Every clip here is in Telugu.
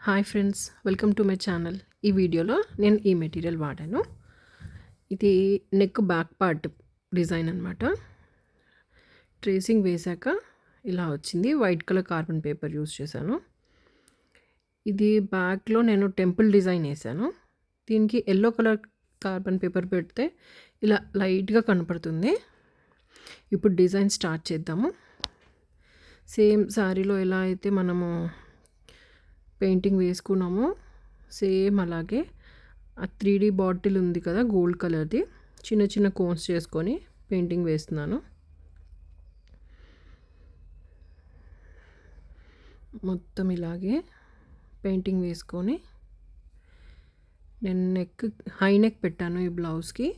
Hi friends, welcome to my channel. ఈ వీడియోలో నేను ఈ మెటీరియల్ వాడాను. ఇది నెక్ బ్యాక్ పార్ట్ డిజైన్ అనమాట. ట్రేసింగ్ వేశాక ఇలా వచ్చింది. White colour carbon paper use చేశాను. ఇది బ్యాక్లో నేను టెంపుల్ డిజైన్ వేసాను. దీనికి ఎల్లో కలర్ కార్బన్ పేపర్ పెడితే ఇలా లైట్గా కనపడుతుంది. ఇప్పుడు డిజైన్ స్టార్ట్ చేద్దాము. సేమ్ శారీలో ఎలా అయితే మనము పెయింటింగ్ వేసుకున్నాము సేమ్ అలాగే ఆ 3D బాటిల్ ఉంది కదా గోల్డ్ కలర్ది, చిన్న చిన్న కోన్స్ చేసుకొని పెయింటింగ్ వేస్తున్నాను. మొత్తం ఇలాగే పెయింటింగ్ వేసుకొని నేను హై నెక్ పెట్టాను. ఈ బ్లౌజ్కి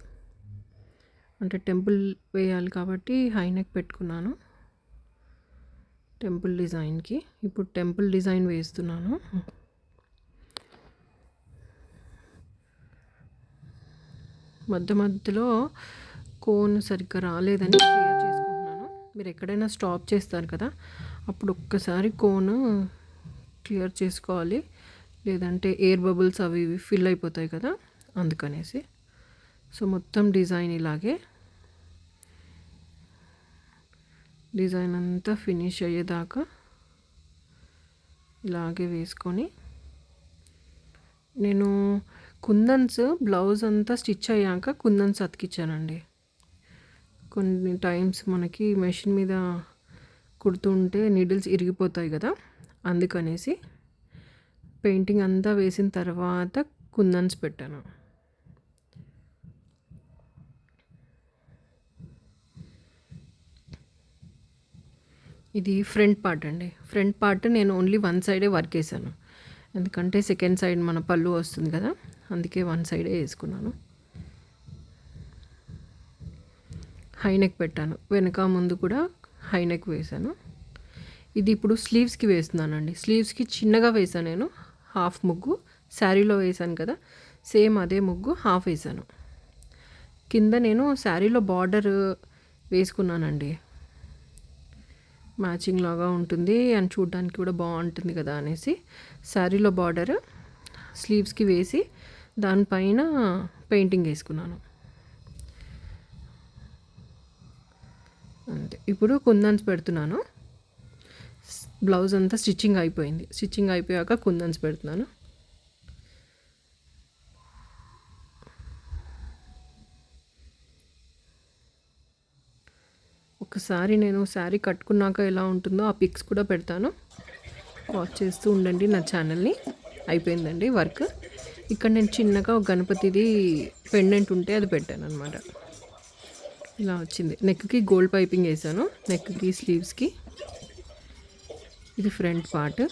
అంటే టెంపుల్ వేయాలి కాబట్టి హై నెక్ పెట్టుకున్నాను టెంపుల్ డిజైన్కి. ఇప్పుడు టెంపుల్ డిజైన్ వేస్తున్నాను. మధ్యలో కోన్ సరిగ్గా రాలేదని క్లియర్ చేసుకుంటున్నాను. మీరు ఎక్కడైనా స్టాప్ చేస్తారు కదా, అప్పుడు ఒక్కసారి కోన్ క్లియర్ చేసుకోవాలి, లేదంటే ఎయిర్ బబుల్స్ అవి ఇవి ఫిల్ అయిపోతాయి కదా, అందుకనేసి. సో మొత్తం డిజైన్ ఇలాగే డిజైన్ అంతా ఫినిష్ అయ్యేదాకా ఇలాగే వేసుకొని నేను కుందన్స్ బ్లౌజ్ అంతా స్టిచ్ అయ్యాక కుందన్స్ అతికిచ్చానండి. కొన్ని టైమ్స్ మనకి మెషిన్ మీద కుడుతుంటే నీడిల్స్ ఇరిగిపోతాయి కదా, అందుకనేసి పెయింటింగ్ అంతా వేసిన తర్వాత కుందన్స్ పెట్టాను. ఇది ఫ్రంట్ పార్ట్ అండి. ఫ్రంట్ పార్ట్ నేను ఓన్లీ వన్ సైడే వర్క్ వేసాను, ఎందుకంటే సెకండ్ సైడ్ మన పళ్ళు వస్తుంది కదా, అందుకే వన్ సైడే వేసుకున్నాను. హై నెక్ పెట్టాను, వెనక ముందు కూడా హై నెక్ వేసాను. ఇది ఇప్పుడు స్లీవ్స్కి వేస్తున్నానండి. స్లీవ్స్కి చిన్నగా వేసాను నేను, హాఫ్ ముగ్గు. శారీలో వేసాను కదా, సేమ్ అదే ముగ్గు హాఫ్ వేసాను. కింద నేను శారీలో బార్డర్ వేసుకున్నానండి, మ్యాచింగ్ లాగా ఉంటుంది అండ్ చూడడానికి కూడా బాగుంటుంది కదా అనేసి శారీలో బార్డర్ స్లీవ్స్కి వేసి దానిపైన పెయింటింగ్ వేసుకున్నాను అంతే. ఇప్పుడు కుందన్స్ పెడుతున్నాను. బ్లౌజ్ అంతా స్టిచ్చింగ్ అయిపోయింది. స్టిచ్చింగ్ అయిపోయాక కుందన్స్ పెడుతున్నాను. ఒకసారి నేను శారీ కట్టుకున్నాక ఎలా ఉంటుందో ఆ పిక్స్ కూడా పెడతాను, వాచ్ చేస్తూ ఉండండి నా ఛానల్ని. అయిపోయిందండి వర్క్. ఇక్కడ నేను చిన్నగా ఒక గణపతిది పెండెంట్ ఉంటే అది పెట్టాను అనమాట. ఇలా వచ్చింది. నెక్కి గోల్డ్ పైపింగ్ వేసాను, నెక్కి స్లీవ్స్కి. ఇది ఫ్రంట్ పార్ట్.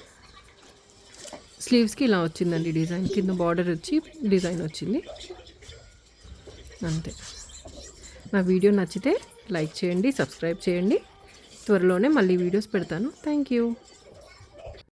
స్లీవ్స్కి ఇలా వచ్చిందండి డిజైన్, కింద బార్డర్ వచ్చి డిజైన్ వచ్చింది అంతే. నా వీడియో నచ్చితే లైక్ చేయండి, సబ్స్క్రైబ్ చేయండి. త్వరలోనే మళ్ళీ వీడియోస్ పెడతాను. Thank you.